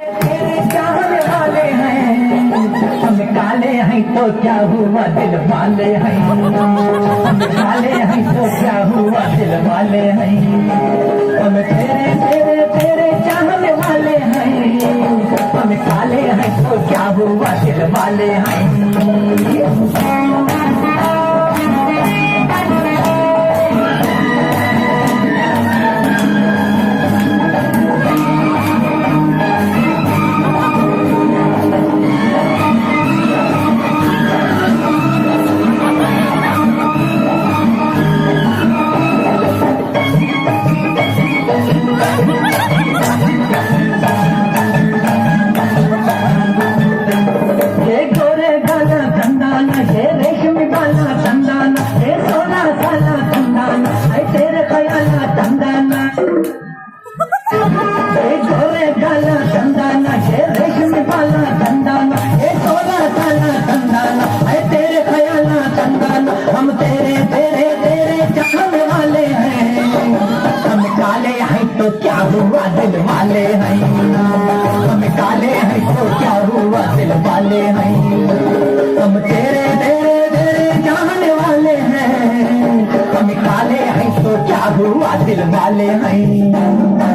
तेरे चाहने वाले हैं हम काले हैं तो क्या हुआ दिल वाले हैं। हम काले हैं तो क्या हुआ दिल वाले हैं। हम तेरे तेरे तेरे चाहने वाले हैं हम काले हैं तो क्या हुआ दिल वाले हैं। हम तेरे तेरे तेरे चाहने वाले हैं हम काले हैं तो क्या हुआ दिल वाले हैं। हम काले हैं तो क्या हुआ दिल वाले हैं। हम तेरे तेरे तेरे चाहने वाले हैं हम काले हैं तो क्या हुआ दिल वाले हैं। हम तेरे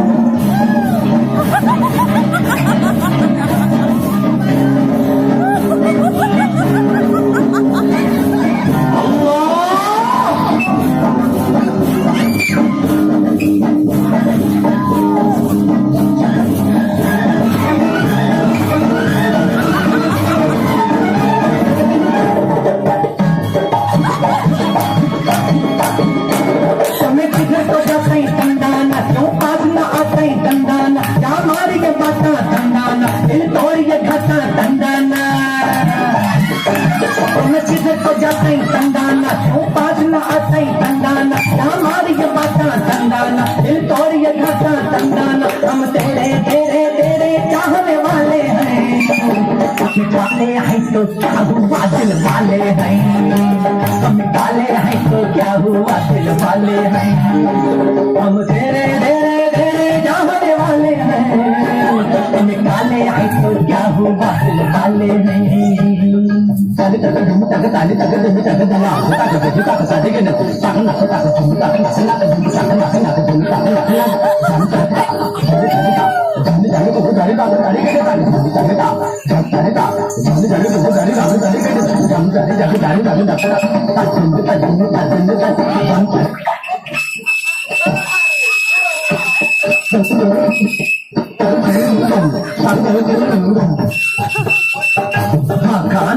तेरे तेरे चाहने वाले हैं काले हैं तो क्या हुआ दिल वाले हैं। हम काले हैं तो क्या हुआ दिल वाले हैं। हम तेरे तेरे तेरे चाहने वाले हैं हम काले हैं तो क्या हुआ दिल वाले हैं। ताली तक धूम तक ताली तक धूम तक दला तक बजी तक सादे के न तक न तक धूम तक न तक धूम तक न तक धूम तक न हम तक जाने जाने को गाड़ी का गाड़ी के गाड़ी जाने का जाने का जाने जाने को गाड़ी का गाड़ी के हम जाने जाने गाड़ी का तक धूम तक धूम तक धूम तक हम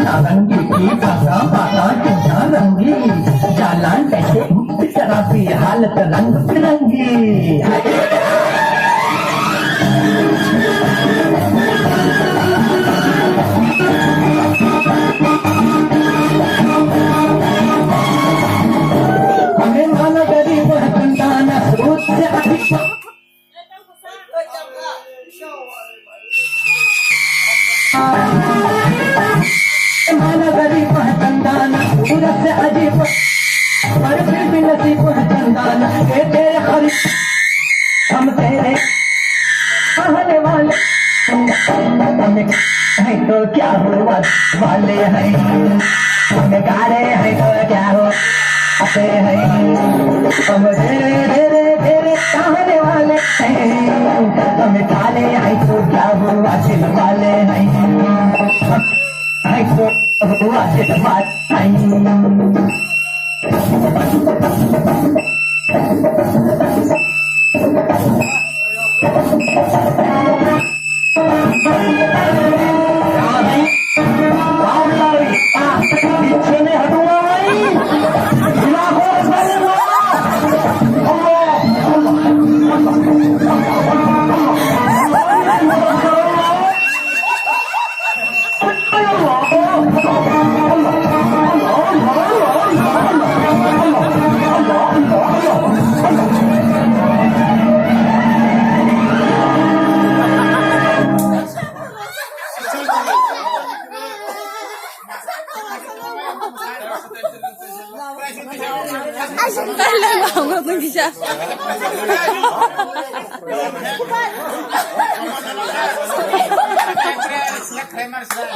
नारंगी की भाषा बाता क्यों नारंगी चालान कैसे शराबी हालत रंग बिरंगी। हमें माना गरीब है कंदाना स्रोत से अधिक माना गरीब है कंदाना सूरत से अजीब पर फिर भी नसीब है चंदाना के तेरे खरीद हम तेरे कहने वाले हैं तो क्या हुआ वाले हैं। हम काले हैं तो क्या हो आते हैं। हम तेरे तेरे तेरे कहने वाले हैं हम काले हैं तो क्या हुआ दिल वाले हैं। तो हुआ दिल वाले हैं। Alam mo, hindi siya. famous